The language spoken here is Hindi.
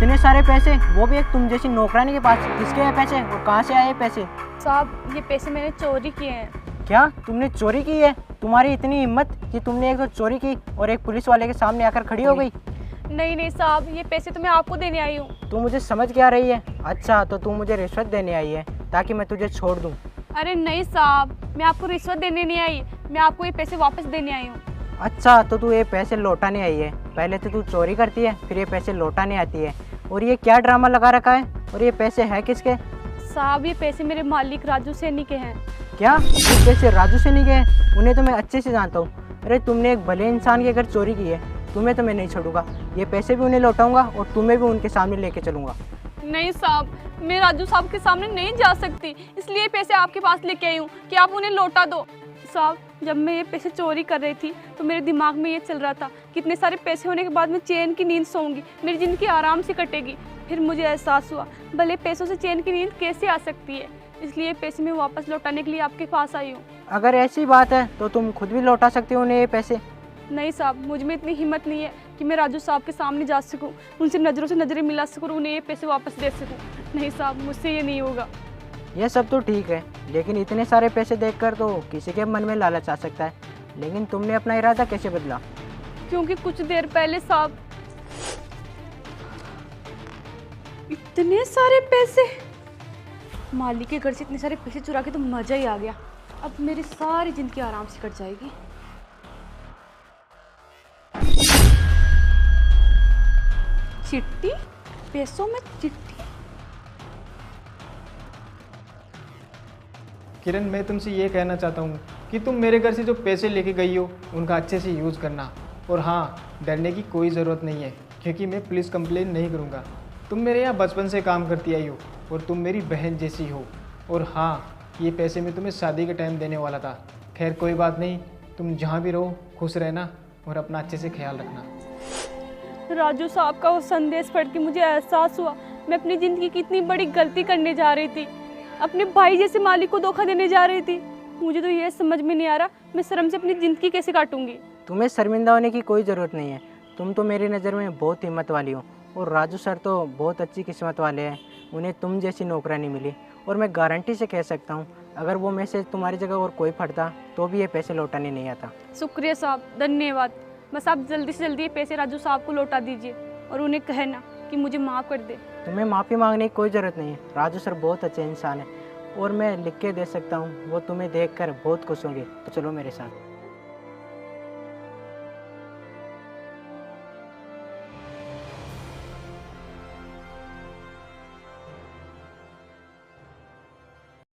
इतने सारे पैसे, वो भी एक तुम जैसी नौकरानी के पास? किसके हैं पैसे और कहाँ से आए पैसे? साहब ये पैसे मैंने चोरी किए हैं। क्या तुमने चोरी की है? तुम्हारी इतनी हिम्मत कि तुमने एक तो चोरी की और एक पुलिस वाले के सामने आकर खड़ी हो गई? नहीं नहीं साहब, ये पैसे तो मैं आपको देने आई हूँ। तू मुझे समझ क्या रही है? अच्छा, तो तू मुझे रिश्वत देने आई है ताकि मैं तुझे छोड़ दूँ? अरे नहीं साहब, मैं आपको रिश्वत देने नहीं आई, मैं आपको ये पैसे वापस देने आई हूँ। अच्छा, तो तू ये पैसे लौटाने आई है? पहले तो तू चोरी करती है, फिर ये पैसे लौटाने आती है। और ये क्या ड्रामा लगा रखा है? और ये पैसे हैं किसके? साहब ये पैसे मेरे मालिक राजू सैनी के हैं। क्या ये पैसे राजू सैनी के हैं? उन्हें तो मैं अच्छे से जानता हूँ। अरे तुमने एक भले इंसान के घर चोरी की है, तुम्हें तो मैं नहीं छोड़ूंगा। ये पैसे भी उन्हें लौटाऊंगा और तुम्हें भी उनके सामने लेके चलूंगा। नहीं साहब, मैं राजू साहब के सामने नहीं जा सकती, इसलिए पैसे आपके पास लेके आई हूँ कि आप उन्हें लौटा दो। साहब जब मैं ये पैसे चोरी कर रही थी तो मेरे दिमाग में ये चल रहा था कि इतने सारे पैसे होने के बाद मैं चैन की नींद सोऊंगी, मेरी ज़िंदगी आराम से कटेगी। फिर मुझे एहसास हुआ भले पैसों से चैन की नींद कैसे आ सकती है, इसलिए पैसे मैं वापस लौटाने के लिए आपके पास आई हूँ। अगर ऐसी बात है तो तुम खुद भी लौटा सकती हो उन्हें ये पैसे। नहीं साहब, मुझ में इतनी हिम्मत नहीं है कि मैं राजू साहब के सामने जा सकूं, उनसे नज़रों से नज़रें मिला सकूं और उन्हें ये पैसे वापस दे सकूं। नहीं साहब, मुझसे ये नहीं होगा। ये सब तो ठीक है, लेकिन इतने सारे पैसे देखकर तो किसी के मन में लालच आ सकता है। लेकिन तुमने अपना इरादा कैसे बदला? क्योंकि कुछ देर पहले साहब इतने सारे पैसे, मालिक के घर से इतने सारे पैसे चुरा के तो मज़ा ही आ गया। अब मेरी सारी ज़िंदगी आराम से कट जाएगी। चिट्ठी, पैसों में चिट्ठी। किरण, मैं तुमसे ये कहना चाहता हूँ कि तुम मेरे घर से जो पैसे लेके गई हो उनका अच्छे से यूज़ करना। और हाँ, डरने की कोई ज़रूरत नहीं है, क्योंकि मैं पुलिस कंप्लेन नहीं करूँगा। तुम मेरे यहाँ बचपन से काम करती आई हो और तुम मेरी बहन जैसी हो। और हाँ, ये पैसे मैं तुम्हें शादी के टाइम देने वाला था। खैर कोई बात नहीं, तुम जहाँ भी रहो खुश रहना और अपना अच्छे से ख्याल रखना। राजू साहब का वो संदेश पढ़ के मुझे एहसास हुआ मैं अपनी ज़िंदगी की इतनी बड़ी गलती करने जा रही थी, अपने भाई जैसे मालिक को धोखा देने जा रही थी। मुझे तो ये समझ में नहीं आ रहा मैं शर्म से अपनी ज़िंदगी कैसे काटूंगी। तुम्हें शर्मिंदा होने की कोई ज़रूरत नहीं है। तुम तो मेरी नज़र में बहुत हिम्मत वाली हो और राजू सर तो बहुत अच्छी किस्मत वाले हैं, उन्हें तुम जैसी नौकरानी मिली। और मैं गारंटी से कह सकता हूँ अगर वो मैसेज तुम्हारी जगह और कोई पढ़ता तो भी ये पैसे लौटाने नहीं आता। शुक्रिया साहब, धन्यवाद। बस आप जल्दी से जल्दी ये पैसे राजू साहब को लौटा दीजिए और उन्हें कहना कि मुझे माफ़ कर दे। तुम्हें माफ़ी मांगने की कोई ज़रूरत नहीं है। राजू सर बहुत अच्छे इंसान है और मैं लिख के दे सकता हूँ, वो तुम्हें देखकर बहुत खुश होंगे। तो चलो मेरे साथ।